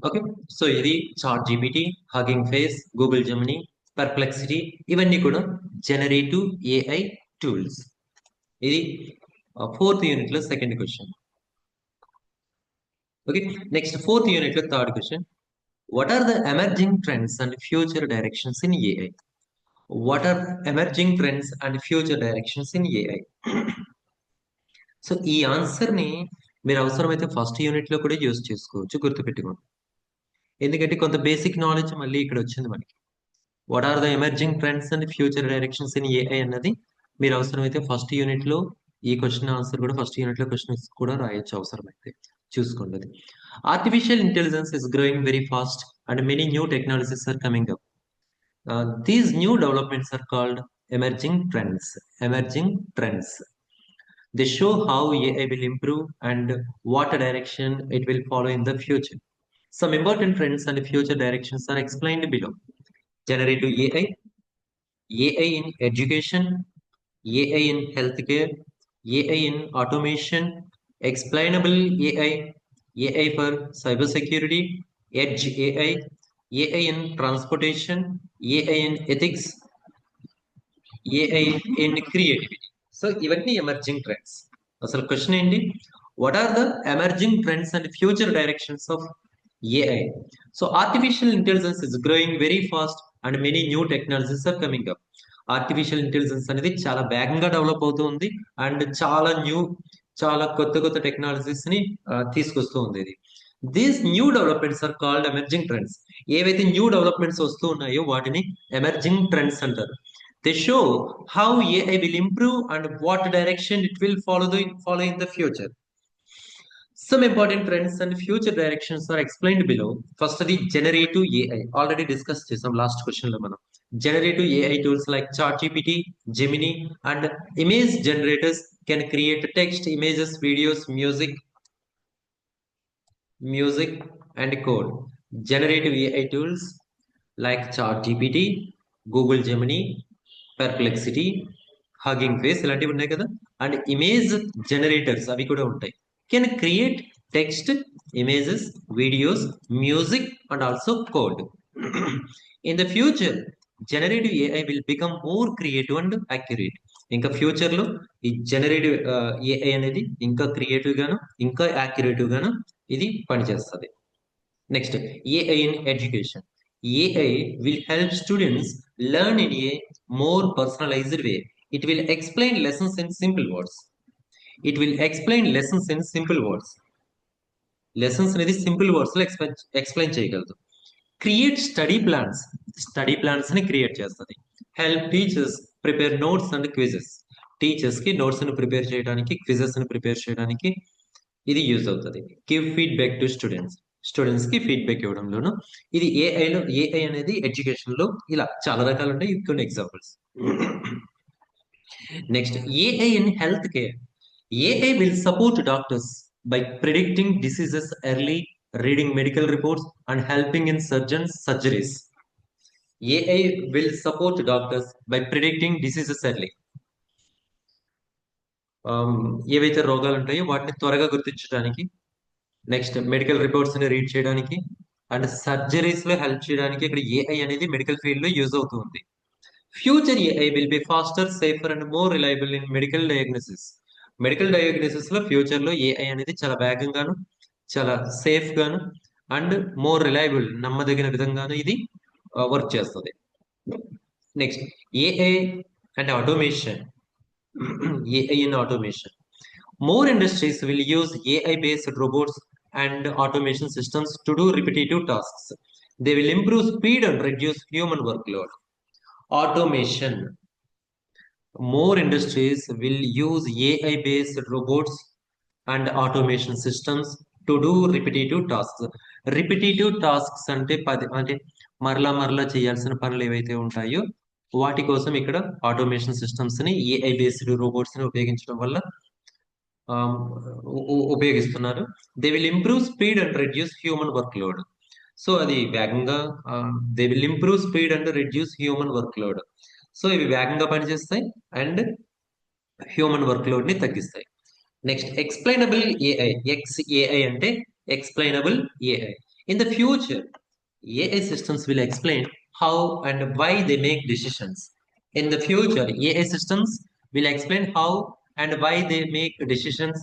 Speaker 1: ఓకే, సో ఇది ChatGPT, Hugging Face, Google Gemini, Perplexity, ఇవన్నీ కూడా జనరేటివ్ ఏఐ టూల్స్. ఇది ఫోర్త్ యూనిట్ లో second question. Okay, next fourth unit లో third question. What are the emerging trends and future directions in AI? What are emerging trends and future directions in AI? So ఈ answer ని మీరు అవసరమైతే first unit లో కూడా use చేసుకోవచ్చు, గుర్తుపెట్టుకోండి. ఎందుకంటే కొంత బేసిక్ నాలెడ్జ్ మళ్ళీ ఇక్కడ వచ్చింది మనకి. What are the emerging trends and future directions in AI అన్నది మీరు అవసరమైతే ఫస్ట్ యూనిట్ లో ఈ క్వశ్చన్ ఆన్సర్ కూడా ఫస్ట్ యూనిట్ లో క్వశ్చన్స్ కూడా రాయొచ్చు అవసరమైతే, చూసుకోండి అది. Artificial intelligence is growing very fast and many new technologies are coming up. These new developments are called emerging trends. Emerging trends, they show how AI will improve and what direction it will follow in the future. Some important trends and future directions are explained below. Generative AI, AI in education, AI in healthcare, AI in automation, explainable AI, AI for cybersecurity, edge AI, AI in transportation, AI in ethics, AI in creativity. So ఇవన్నీ emerging trends. అసలు question ఏంటి? What are the emerging trends and future directions of AI? So artificial intelligence is growing very fast and many new technologies are coming up. Artificial intelligence అనేది చాలా వేగంగా develop అవుతుంది and చాలా కొత్త కొత్త technologies ని తీసుకొస్తూ ఉంది ఇది. These new developments are called emerging trends. ఏవైతే న్యూ డెవలప్మెంట్స్ వస్తూ ఉన్నాయో వాటిని ఎమర్జింగ్ ట్రెండ్స్ అంటారు. They show how AI will improve and what direction it will follow in the future. Some important trends and future directions are explained below. First, the generative AI. Already discussed some last question. Generative AI tools like ChatGPT, Gemini, and image generators can create text, images, videos, music, and code. Generative AI tools like ChatGPT, Google Gemini, Perplexity, hugging face ఇలాంటివి ఉన్నాయి కదా. And image generators అవి కూడా ఉంటాయి. Can create text, images, videos, music and also code. In the future generative AI will become more creative and accurate. ఇంకా future లో ఈ generative AI అనేది ఇంకా క్రియేటివ్ గాను ఇంకా యాక్యురేటివ్ గాను ఇది పనిచేస్తుంది. Next AI in education. AI will help students learn in a more personalized way. It will explain lessons in simple words. It will explain lessons in simple words. Lessons అనేది simple words లో explain చేయగలదు. Create study plans ని create చేస్తుంది. Help teachers prepare notes and quizzes. Teachers కి notes ని prepare చేయడానికి, quizzes ని prepare చేయడానికి ఇది యూజ్ అవుతుంది. గివ్ ఫీడ్బ్యాక్ టు స్టూడెంట్స్ కి ఫీడ్బ్యాక్ ఇవ్వడంలోను ఇది ఏఐ అనేది ఎడ్యుకేషన్ లో ఇలా చాలా రకాలు ఉంటాయి. కొన్ని examples. Next, AI in health care. AI will support doctors by predicting diseases early, reading medical reports, and helping in surgeons' surgeries. AI will support doctors by predicting diseases early. ఏవైతే రోగాలు ఉంటాయో వాటిని త్వరగా గుర్తించడానికి, నెక్స్ట్ మెడికల్ రిపోర్ట్స్ ని read చేయడానికి, and surgeries లో help చేయడానికి ఇక్కడ ఏఐ అనేది మెడికల్ ఫీల్డ్ లో యూజ్ అవుతుంది. Future AI will be faster, safer and more reliable in medical diagnosis. Medical diagnosis లో ఫ్యూచర్ లో ఏఐ అనేది చాలా వేగంగాను, చాలా సేఫ్ గాను అండ్ మోర్ రిలయబుల్, నమ్మదగిన విధంగాను ఇది వర్క్ చేస్తుంది. Next, AI and automation. AI in automation. More industries will use AI-based robots and automation systems to do repetitive tasks. They will improve speed and reduce human workload. Automation. More industries will use AI-based robots and automation systems to do repetitive tasks. Repetitive tasks అంటే మరలా చేయాల్సిన పనులు ఏవైతే ఉంటాయో వాటి కోసం ఇక్కడ automation systems ని, ఏఐ బేస్డ్ రోబోట్స్ ని ఉపయోగించడం వల్ల ఉపయోగిస్తున్నారు. They will improve speed and reduce human workload. So అది వేగంగా, they will improve speed and reduce human workload. So ఇవి వేగంగా పనిచేస్తాయి అండ్ హ్యూమన్ వర్క్ లోడ్ ని తగ్గిస్తాయి. Next, explainable AI. XAI అంటే explainable AI. In the future AI systems will explain how and why they make decisions. In the future, AI systems will explain how and why they make decisions.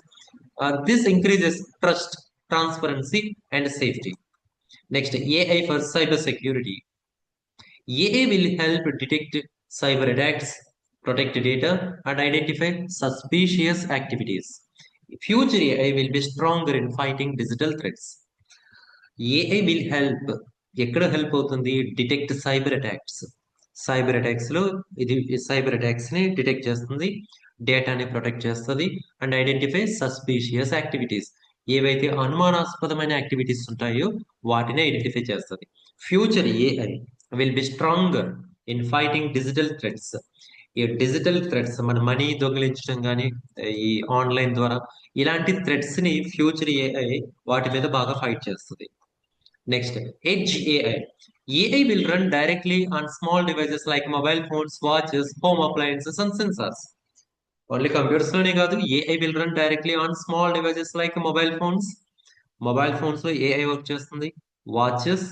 Speaker 1: This increases trust, transparency, and safety. Next, AI for cyber security. AI will help detect cyber attacks, protect data, and identify suspicious activities. Future AI will be stronger in fighting digital threats. AI will help, ఎక్కడ help అవుతుంది? Detect cyber attacks. Cyber attacks లో ఇది cyber attacks ని detect చేస్తుంది, డేటాని protect చేస్తుంది and identify suspicious activities. ఏవైతే అనుమానాస్పదమైన activities ఉంటాయో వాటిని ఐడెంటిఫై చేస్తుంది. Future AI will be stronger in fighting digital threats. ఈ డిజిటల్ థ్రెట్స్, మన మనీ దొంగిలించడం కానీ ఈ ఆన్లైన్ ద్వారా ఇలాంటి థ్రెట్స్ ని ఫ్యూచర్ ఏఐ వాటి మీద బాగా ఫైట్ చేస్తుంది. Next, Edge AI. AI will run directly on small devices like mobile phones, watches, home appliances, and sensors. Only computers లోనే కాదు, AI will run directly on small devices like mobile phones. Mobile phones లో AI work చేస్తుంది, watches,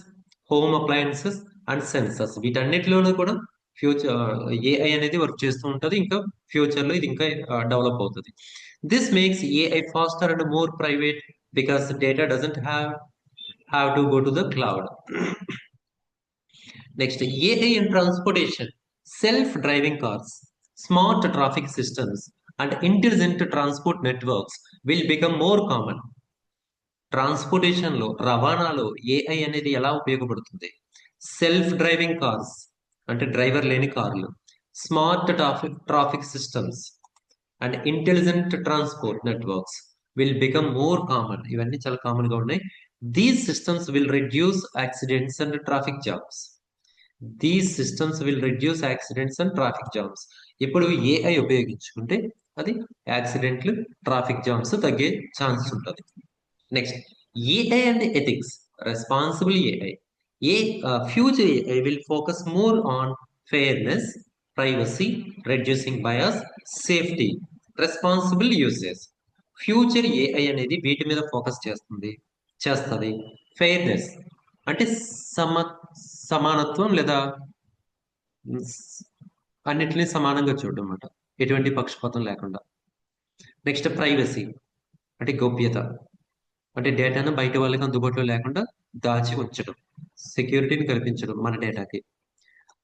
Speaker 1: home appliances and sensors వీటన్నిటిలోనూ కూడా future AI అనేది work చేస్తూ ఉంటుంది. ఇంకా ఫ్యూచర్ లో ఇది ఇంకా డెవలప్ అవుతుంది. This makes AI faster and more private because data doesn't have to go to the cloud. Next, AI in transportation. Self-driving cars, smart traffic systems, and intelligent transport networks will become more common. Transportation లో, రవాణాలో AI అనేది ఎలా ఉపయోగపడుతుంది? Self driving cars అంటే driver లేని కార్లు, smart traffic systems and intelligent transport networks will become more common. ఇవన్నీ చాలా కామన్ గా ఉన్నాయి. These systems will reduce accidents and traffic jams. ఇప్పుడు ఏఐ ఉపయోగించుకుంటే అది యాక్సిడెంట్లు, ట్రాఫిక్ జామ్స్ తగ్గే ఛాన్స్ ఉంటుంది. Next, AI and ethics. Responsible AI. Future AI will focus more on fairness, privacy, reducing bias, safety, responsible usage. Future AI అనేది వీటి మీద focus చేస్తుంది. ఫెయిర్నెస్ అంటే సమానత్వం లేదా అన్నిటినీ సమానంగా చూడడం అన్నమాట, ఎటువంటి పక్షపాతం లేకుండా. నెక్స్ట్, ప్రైవసీ అంటే గోప్యత. అంటే డేటాను బయట వాళ్ళకి అందుబాటులో లేకుండా దాచి ఉంచడం, సెక్యూరిటీని కల్పించడం మన డేటాకి.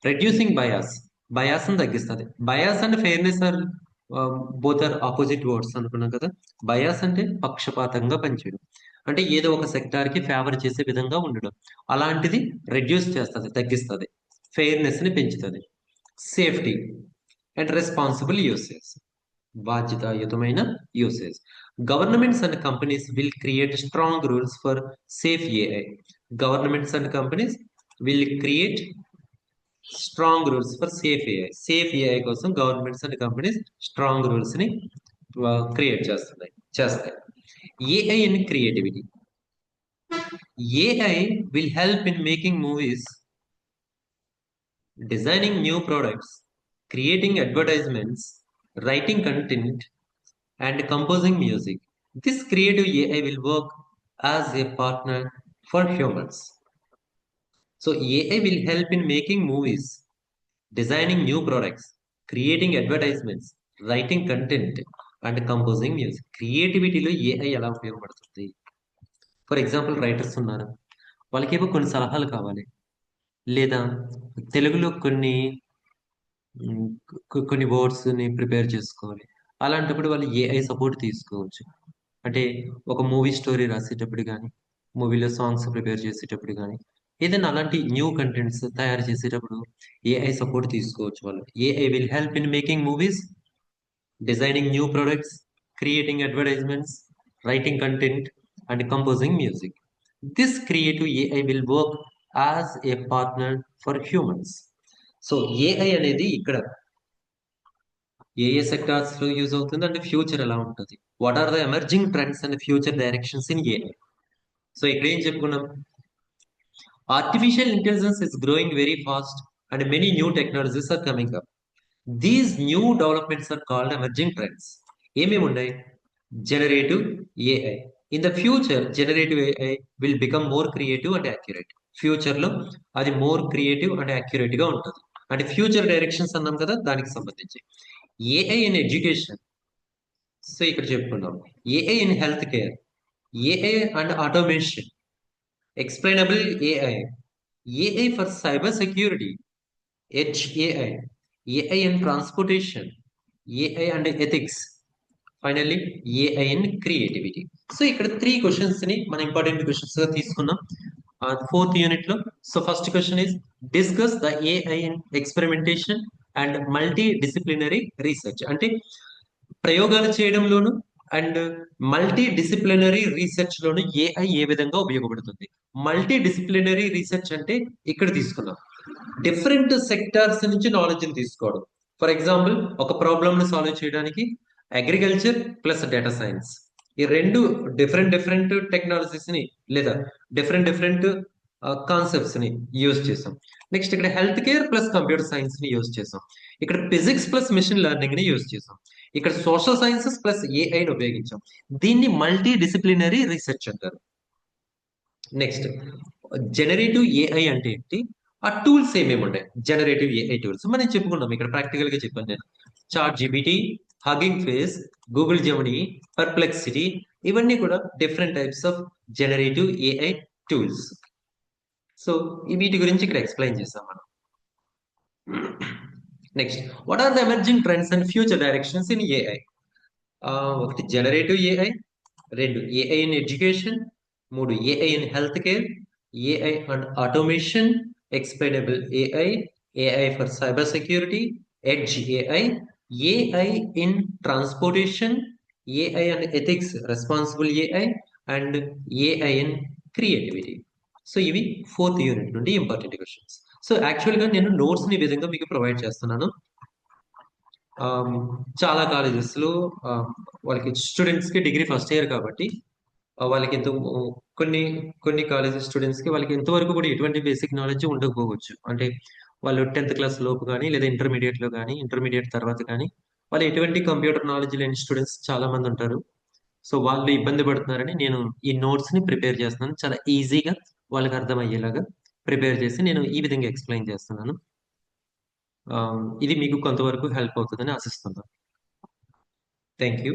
Speaker 1: రెడ్యూసింగ్ బయాస్, బయాస్ని తగ్గిస్తుంది. Bias and fairness are both are opposite words అనుకున్నాం కదా. బయాస్ అంటే పక్షపాతంగా పనిచేయడం, అంటే ఏదో ఒక సెక్టార్కి ఫేవర్ చేసే విధంగా ఉండడం. అలాంటిది రెడ్యూస్ చేస్తుంది, తగ్గిస్తుంది. ఫెయిర్నెస్ని పెంచుతుంది. సేఫ్టీ అండ్ రెస్పాన్సిబుల్ యూసేజ్, బాధ్యతాయుతమైన usage. Governments and companies will create strong rules for safe AI. Governments and companies will create strong rules for safe AI. Safe AI కోసం governments and companies strong rules ని create చేస్తాయి. AI in creativity. AI will help in making movies, designing new products, creating advertisements, writing content, and composing music. This creative AI will work as a partner for humans. So, AI will help in making movies, designing new products, creating advertisements, writing content, and composing music. క్రియేటివిటీలో AI ఎలా ఉపయోగపడుతుంది? For example writers ఉన్నారు, వాళ్ళకేమో కొన్ని సలహాలు కావాలి, లేదా తెలుగులో కొన్ని వర్డ్స్ని ప్రిపేర్ చేసుకోవాలి. అలాంటప్పుడు వాళ్ళు ఏఐ సపోర్ట్ తీసుకోవచ్చు. అంటే ఒక మూవీ స్టోరీ రాసేటప్పుడు కానీ, మూవీలో సాంగ్స్ ప్రిపేర్ చేసేటప్పుడు కానీ, ఏదైనా అలాంటి న్యూ కంటెంట్స్ తయారు చేసేటప్పుడు ఏఐ సపోర్ట్ తీసుకోవచ్చు వాళ్ళు. AI will help in making movies, designing new products, creating advertisements, writing content and composing music. This creative AI will work as a partner for humans. So AI అనేది ఇక్కడ ఏ ఏ sectors లో use అవుతుంది, అంటే future ఎలా ఉంటుంది, what are the emerging trends and future directions in AI. So ఇక్కడ ఏం చెప్పుకున్నాం, artificial intelligence is growing very fast and many new technologies are coming up. These new developments are called emerging trends. ఏమేమి ఉన్నాయి? Generative AI. In the future generative AI will become more creative and accurate. Future లో అది more creative and accurate గా ఉంటుంది. అంటే future directions అన్నాం కదా, దానికి సంబంధించి. ఏఐ ఇన్ ఎడ్యుకేషన్, సో ఇక్కడ చెప్పుకున్నాం. AI in health care, AI and automation, explainable AI, AI for cyber security, edge AI, AI in transportation, AI and ethics, finally AI in creativity. So ఇక్కడ 3 questions ని మన important questions గా తీసుకున్నాం fourth unit లో. So first question is discuss the AI in experimentation and multidisciplinary research. అంటే ప్రయోగాలు చేయడంలోను and multidisciplinary research లోను ఏఐ ఏ విధంగా ఉపయోగపడుతుంది. మల్టీ డిసిప్లినరీ రీసెర్చ్ అంటే ఇక్కడ తీసుకున్నాం డిఫరెంట్ సెక్టార్స్ నుంచి నాలెడ్జ్ ని తీసుకోవడం. ఫర్ ఎగ్జాంపుల్ ఒక ప్రాబ్లమ్ ని సాల్వ్ చేయడానికి అగ్రికల్చర్ ప్లస్ డేటా సైన్స్, ఈ రెండు డిఫరెంట్ టెక్నాలజీస్ ని లేదా డిఫరెంట్ కాన్సెప్ట్స్ ని యూజ్ చేసాం. నెక్స్ట్ ఇక్కడ health care plus computer science ని యూజ్ చేసాం. ఇక్కడ ఫిజిక్స్ ప్లస్ మిషన్ లెర్నింగ్ ని యూజ్ చేసాం. ఇక్కడ సోషల్ సైన్సెస్ ప్లస్ ఏఐని ఉపయోగించాం. దీన్ని మల్టీ డిసిప్లినరీ రీసెర్చ్ అంటారు. నెక్స్ట్ జనరేటివ్ ఏఐ అంటే ఏంటి, ఆ టూల్స్ ఏమేమి ఉన్నాయి? జనరేటివ్ ఏఐ టూల్స్ మనం చెప్పుకున్నాం, ఇక్కడ ప్రాక్టికల్ గా చెప్పాను నేను. ChatGPT, Hugging Face, Google Gemini, Perplexity, ఇవన్నీ కూడా different types of generative AI tools. So వీటి గురించి ఇక్కడ ఎక్స్ప్లెయిన్ చేసాం మనం. Next what are the emerging trends and future directions in AI? ఒకటి జనరేటివ్ ఏఐ, రెండు ఏఐ ఇన్ ఎడ్యుకేషన్, మూడు AI in health care, AI and automation, explainable AI, AI for cyber security, edge AI, AI in transportation, AI and ethics, responsible AI, and AI in creativity. So ఇవి fourth unit నుండి important questions. So యాక్చువల్గా నేను notes ని విధంగా మీకు provide చేస్తున్నాను. చాలా కాలేజెస్లో వాళ్ళకి స్టూడెంట్స్కి డిగ్రీ ఫస్ట్ ఇయర్ కాబట్టి వాళ్ళకి కొన్ని కొన్ని కాలేజెస్ స్టూడెంట్స్కి వాళ్ళకి ఎంతవరకు కూడా ఎటువంటి బేసిక్ నాలెడ్జ్ ఉండకపోవచ్చు. అంటే వాళ్ళు 10th క్లాస్ లోపు కానీ లేదా ఇంటర్మీడియట్లో కానీ ఇంటర్మీడియట్ తర్వాత కానీ వాళ్ళు ఎటువంటి కంప్యూటర్ నాలెడ్జ్ లేని స్టూడెంట్స్ చాలా మంది ఉంటారు. సో వాళ్ళు ఇబ్బంది పడుతున్నారని నేను ఈ నోట్స్ని ప్రిపేర్ చేస్తున్నాను. చాలా ఈజీగా వాళ్ళకి అర్థమయ్యేలాగా ప్రిపేర్ చేసి నేను ఈ విధంగా ఎక్స్ప్లెయిన్ చేస్తున్నాను. ఇది మీకు కొంతవరకు హెల్ప్ అవుతుందని ఆశిస్తున్నాను. Thank you.